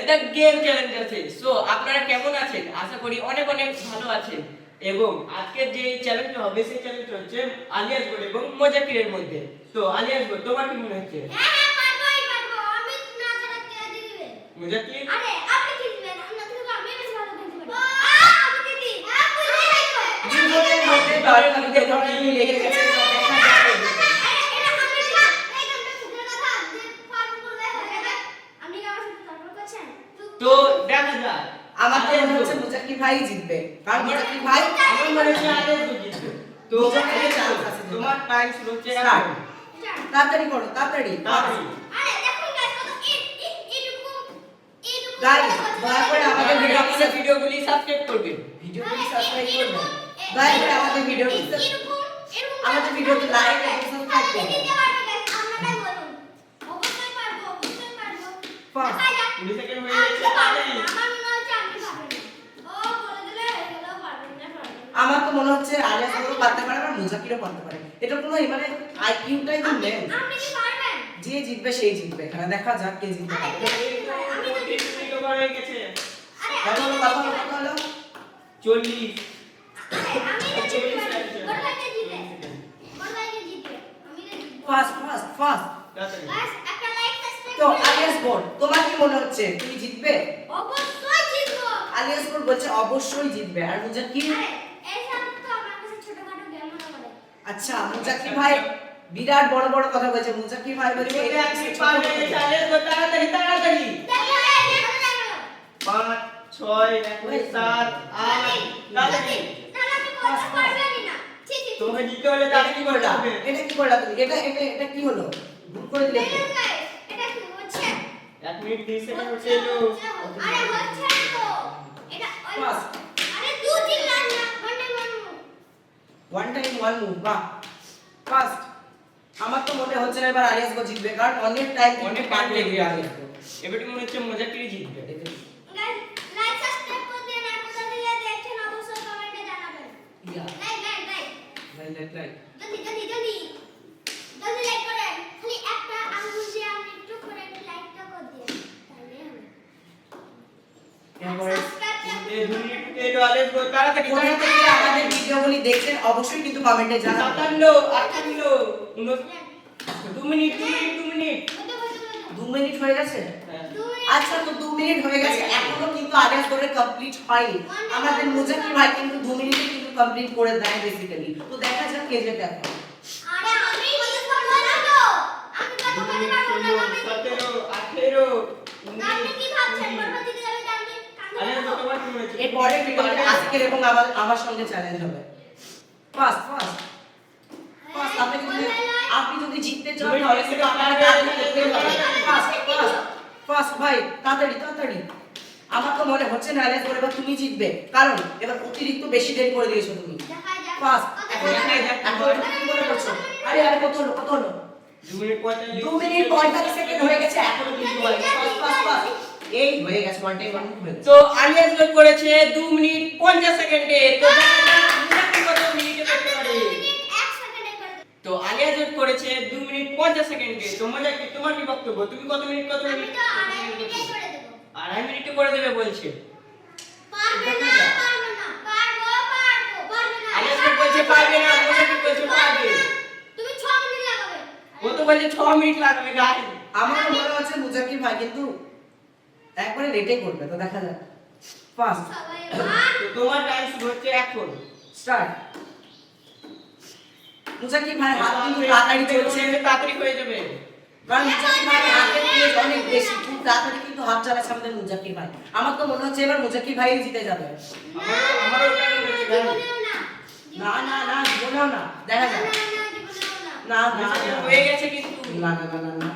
The game Challenger থেকে। So আপনারা কেমন আছেন? আশা করি অনেক অনেক ভালো আছেন। এবং আজকের যে চ্যালেঞ্জ হবে সেই চ্যালেঞ্জ হচ্ছে আলিয়াস গোল এবং মোজাকিরের মধ্যে। তো আলিয়াস গোল, তোমার কি মনে হচ্ছে? হ্যাঁ পারবোই পারবো। আমি না ছাড়া কে দিবে? মোজাকির? আরে আপনি জিতবেন। আমরা তো আমি বেশি ভালো খেলতে পারি। আমি দিদি। জীবনের মধ্যে তারকাদের লড়াই লেগে গেছে। তো দেখা যাবে। এটা আমি দিলাম। এই গানটা সুন্দর কথা যে পারবো বলে হয়ে গেল। আপনি কি আমার সাথে তর্ক করছেন? তো দেখা যাক। আমাদের মনে হচ্ছে মুজাক্কির ভাই জিতবে, কারণ মুজাক্কির ভাই আমার মনে হচ্ছে আলিয়াস গোল জিতবে। তো তোমার টাইম শুরু হচ্ছে এখন। তাড়াতাড়ি করো, তাড়াতাড়ি। আরে দেখুন গাইস কত এইটুকু গাইস দয়া করে আমাদের ভিডিওগুলি সাবস্ক্রাইব করবেন। ভিডিওটি সাবস্ক্রাইব করবেন, দয়া করে আমাদের ভিডিওটি আমাদের ভিডিওতে লাইক এবং সাবস্ক্রাইব করবেন। দিতে পারবে গাইস আপনারাই বলুন। অবশ্যই পারবো, অবশ্যই পারবো। Fast. দেখাই যাক। 20 সেকেন্ড হয়ে গেছে তাড়াতাড়ি। আমার মনে হচ্ছে আপনি পারবেন না। ও বলে দিলে হয়ে গেল পারবেন না পারবেন না। আমার তো মনে হচ্ছে আলিয়াস গুলো পারতে পারে আর মুজাকিরও পারতে পারে। এটা কোনো মানে আইকিউটাই তো নেই। আপনি কি পারবেন? যে জিতবে সেই জিতবে, এখানে দেখা যাক কে জিততে পারে। আমি তো 30 মিনিট ওভার হয়ে গেছে। কথা হলো, কথা হলো, কথা হলো। 40 আমি তো জিতবে। কোথায় জিতবে? কোথায় জিতবে? আমি তো জিতবো। Fast fast fast. তাড়াতাড়ি। গাইস একটা লাইক সাবস্ক্রাইব তো আলিয়াস বল, তোমার কি মনে হচ্ছে তুমি জিতবে? অবশ্যই জিতবো। আলিয়াস বল বলছে অবশ্যই জিতবে, আর মুজাকির? আরে এইসব তো আমার কাছে ছোটখাটো গেম মনে করে। আচ্ছা মুজাকির ভাই বিরাট বড় বড় কথা বলছে। মুজাকির ভাই বলছে বলতে এটা আপনি কিছু ছোট পারবেন, কথা না। আলিয়াস গোল তাড়াতাড়ি তাড়াতাড়ি। দেখো দেখো দেখো। 5 6 7 8 তাড়াতাড়ি। তাহলে আপনি করতে পারবেনই না। ছি ছি। তোমাকে জিততে হলে তাড়াতাড়ি কি করতে করলা? হবে। এটা কি করলা তুমি? এটা কি হলো? ভুল করে দিলে তো। দেখুন গাইস এটা কি হচ্ছে? 1 মিনিট 30 সেকেন্ড হচ্ছে এলো। আরে হচ্ছে তো। এটা ওই Fast. আরে দু তিন লাখ না মানে মানু। ওয়ান টাইম ওয়ান মুভ, বাহ ফাস্ট। আমার তো মনে হচ্ছে না এবার আলিয়াস গো জিতবে, কারণ অনেক টাইম অনেক কাট লেগে গেছে। এবারে মনে হচ্ছে মোজাকিরই জিতবে। গাইস লাইক সাবস্ক্রাইব করে দেন আর কোথা থেকে দেখছেন অবশ্যই কমেন্টে জানাবেন। ইয়া লাইক লাইক লাইক। লাইক জলদি জলদি জলদি জলদি লাইক করেন। খালি একটা আঙ্গুল দিয়ে আপনি একটু করে একটু লাইকটা করে দিন তাহলে হবে। এরপরে এই 2 মিনিট এলো আলিয়াস গোল তাড়াতাড়ি কোথা তাড়াতাড়ি। থেকে আমাদের ভিডিওগুলি দেখছেন অবশ্যই কিন্তু কমেন্টে জানাবেন। 57 58 2 মিনিট 2 মিনিট বলতে বলতে বলতে 2 মিনিট হয়ে গেছে। হ্যাঁ। আচ্ছা তো 2 মিনিট হয়ে গেছে, এখনো কিন্তু আলিয়াস গোলে কমপ্লিট হয়নি। আমাদের মুজাকির ভাই কিন্তু 2 মিনিটে কিন্তু কমপ্লিট করে দেয় বেসিক্যালি। তো দেখা যাক কে জেতে এখন। আরে আমি বলতে পারবো না তো। আমি তো বলতে পারবো না আমি। 17 18 আপনি কি ভাবছেন বলবো দিতে যাবে জানতে আলিয়াস গোল তোমার কি মনে হচ্ছে? এর পরের ভিডিওতে আজকের এবং আমার সঙ্গে চ্যালেঞ্জ হবে। Fast fast fast. আপনি যদি জিততে চান তাহলে কিন্তু আপনাকে তাড়াতাড়ি করতেই হবে। ফাস্ট ফাস্ট ফাস্ট ভাই, তাড়াতাড়ি তাড়াতাড়ি। আমার তো মনে হচ্ছে না আলিয়াস গোল এবার তুমি জিতবে, কারণ এবার অতিরিক্ত বেশি দেরি করে দিয়েছো তুমি। দেখা যাক। ফাস্ট এখন কি মনে করছো? আরে আরে কত হলো 2 মিনিট 45 2 মিনিট 45 সেকেন্ড হয়ে গেছে, এখনো কিন্তু হয়নি। Fast fast fast. এই হয়ে গেছে, ওয়ান টাইম ওয়ান হয়ে গেছে। তো আলিয়াস গোল করেছে 2 মিনিট 50 সেকেন্ডে। তো দেখা যাক মোজাকির কত মিনিটে করতে পারে। 1 সেকেন্ডে করে দেব। তো আলিয়াস গোল করেছে 2 মিনিট 50 সেকেন্ডে। তো মোজাকির তোমার কি বক্তব্য? তুমি কত মিনিট আমি তো আড়াই মিনিটে করে দেব। আড়াই মিনিটে করে দেবে বলছে। পারবে না পারবে না। পারবো পারবে না। আলিয়াস গোল বলছে পারবে না, মোজাকির বলছে পারবে। তুমি 6 মিনিট লাগাবে। ও তো বলছে 6 মিনিট লাগবে গাইস। আমার তো মনে হচ্ছে মুজাকির ভাই কিন্তু একবারে লেটে করবে, তো দেখা যাক। ফাস্ট সবাই মান তো তোমার টাইম শুরু হচ্ছে এখন। স্টার্ট। মুজাকির ভাই হাত কিন্তু তাড়াতাড়ি চলছে, তাড়াতাড়ি হয়ে যাবে। কারণ মুজাকির ভাই হাতের তেজ অনেক বেশি, খুব তাড়াতাড়ি কিন্তু হাত চালাচ্ছে আমাদের মুজাকির ভাই। আমার তো মনে হচ্ছে এবার মুজাকির ভাই জিতে যাবে। আমারও ওটা মনে হচ্ছে গাইস। জীবনেও না। না না না জীবনেও না, দেখা যাক। জীবনেও না। না না না হয়ে গেছে কিন্তু। না না না না না,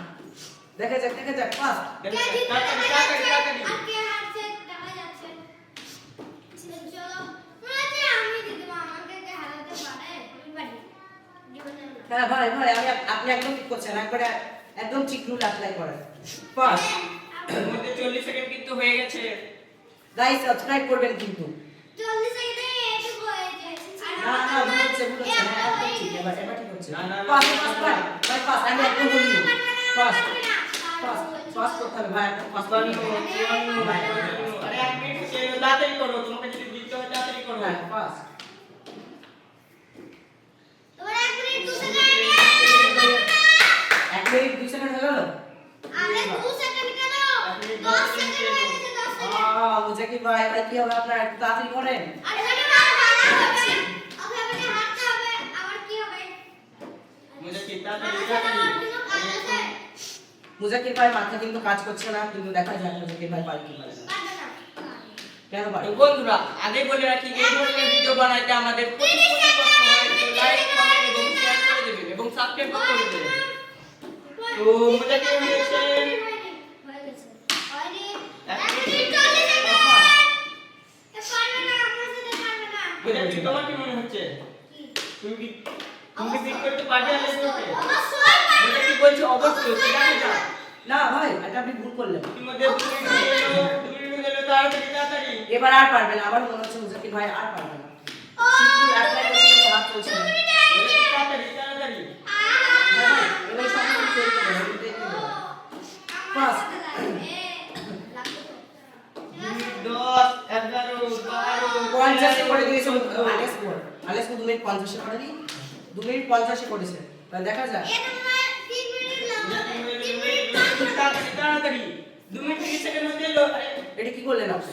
দেখা যাক ফাস্ট। কে জিতবে তাড়াতাড়ি তাড়াতাড়ি। আর কে হারছে দেখা যাচ্ছে। চলো মনে হচ্ছে আমি জিতবো। আমাকে কে হারাতে পারে? আমি পারি। জীবনেও না। হ্যাঁ ভাই আপনি একদম ঠিক করছেন, একবারে একদম ঠিক রুল অ্যাপ্লাই করেন। ফাস্ট এর মধ্যে 40 সেকেন্ড কিন্তু হয়ে গেছে। গাইস সাবস্ক্রাইব করবেন কিন্তু। 40 সেকেন্ডে এটুকু হয়েছে। না না ভুল হচ্ছে হ্যাঁ একদম ঠিক, এবার ঠিক হচ্ছে। না, না, না। ফাস্ট ফাস্ট ভাই ফাস্ট, আমি একদম বলি ফাস্ট ফাস্ট করতে হবে ভাই, একটা ফাস্ট বান্ন, করতে হবে। চুয়ান্ন, পঞ্চান্ন। আরে 1 মিনিট হচ্ছে, তাড়াতাড়ি করো, তোমাকে যদি জিততে হয় তাড়াতাড়ি করো। হ্যাঁ, ফাস্ট। তোমার 1 মিনিট 2 সেকেন্ড 1 মিনিট 2 সেকেন্ড হয়ে গেল। আরে 2 সেকেন্ড কেন 10 সেকেন্ড হয়ে গেছে 10 সেকেন্ড মুজাকির ভাই এবার কি হবে আপনার, একটু তাড়াতাড়ি করেন। আরে আমি হারতে হবে ওকে আমাকে হারতে হবে আমার কি হবে মুজাকির, তাড়াতাড়ি, আমার সাথে তাড়াতাড়ি। আমার কোনো কাজ আছে মুজাকির ভাই মাথা কিন্তু কাজ করছে না, কিন্তু দেখা যাক মুজাকির ভাই পারে কি পারে না। পারবে না কেন পারে? তো বন্ধুরা, আগে বলে রাখি, এই ধরনের ভিডিও বানাইতে আমাদের প্রতি কষ্ট হয়, তো লাইক, কমেন্ট এবং শেয়ার করে দেবেন এবং সাবস্ক্রাইব করে দেবেন। তো মুজাকির হয়েছে হয়ে গেছে হয়নি 1 1 মিনিট মিনিট 40 সেকেন্ড পারবে না আমার সাথে পারবে না মুজাকির, তোমার কি মনে হচ্ছে? কি তুমি বিট করতে পারবে আলিয়াস বলতে? অবশ্যই মুজাকির বলছে অবশ্যই, তো দেখা যাক। না ভাই, এটা আপনি ভুল করলেন। ইতিমধ্যে 2 মিনিট হয়ে গেল, 2 মিনিট হয়ে গেল, তাড়াতাড়ি, তাড়াতাড়ি। এবার আর পারবে না, আমার মনে হচ্ছে মুজাকির ভাই আর পারবে না। শিবপুর অ্যাপ্লাই করছে কিন্তু হাত চলছে না। মুজাকির, তাড়াতাড়ি, তাড়াতাড়ি। হ্যাঁ ভাই, এবার সব কিছু চলে যাবে, এবার দেখতে হবে। Pass Pass. 10, 11, 12, 50 করে দিয়েছে 14, আলিয়াস স্কোর। আলিয়াস 2 মিনিট 50 করে দিই। 2 মিনিট 50 করেছে। তাহলে দেখা যাক। তাড়াতাড়ি, তাড়াতাড়ি। 2 মিনিট 30 সেকেন্ড হতে এলো। আরে, এটা কি করলেন আপনি?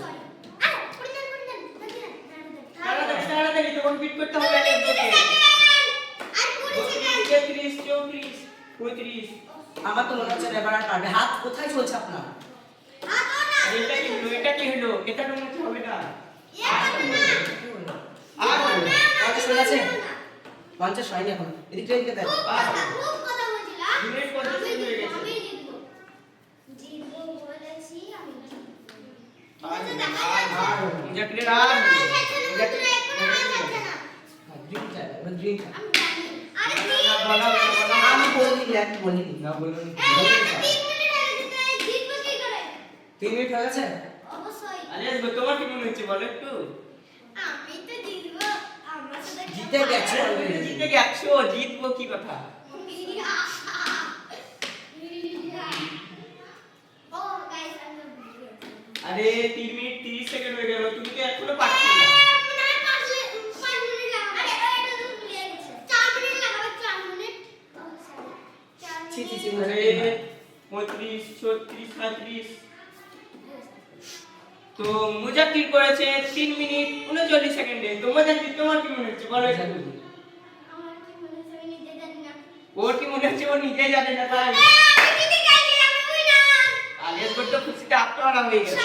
তাড়াতাড়ি, তাড়াতাড়ি, তখন বিট করতে হবে আলিয়াস বলতে। 33, 34, 35। আমার তো মনে হচ্ছে না এবার আর পারবে। হাত কোথায় চলছে আপনার? আরে, এটা কি হলো? এটা কি হলো? এটা তো মনে হচ্ছে হবে না। আর 50 হয়ে গেছে? 50 হয়নি এখন। এদিকে এদিকে দেখ। 2 মিনিট 50 সেকেন্ড হয়ে গেছে। মুজাকিরের আর ড্রিঙ্ক চাই, এবার ড্রিঙ্ক চাই। আরে আমি বলিনি, আপনি বলিনি। না বলুন। 3 মিনিট হয়ে গেছে? আলিয়াস বল, তোমার কি মনে হচ্ছে বলো একটু? জিতে গেছে already। জিতে গেছো, জিতবো কি কথা? আরে 3 মিনিট 30 সেকেন্ড হয়ে গেল, তুমি তো এখনো পারছো না। ছি ছি ছি, আরে মুজাকির ভাই। 35, 36, 37। তো মুজাকির করেছে 3 মিনিট 39 সেকেন্ডে। তো মুজাকির, তোমার কি মনে হচ্ছে বলো একটু? ওর কি মনে হচ্ছে ও নিজেই জানে না তাই? আলিয়াস বল তো খুশিতে আত্মহারা হয়ে গেছে।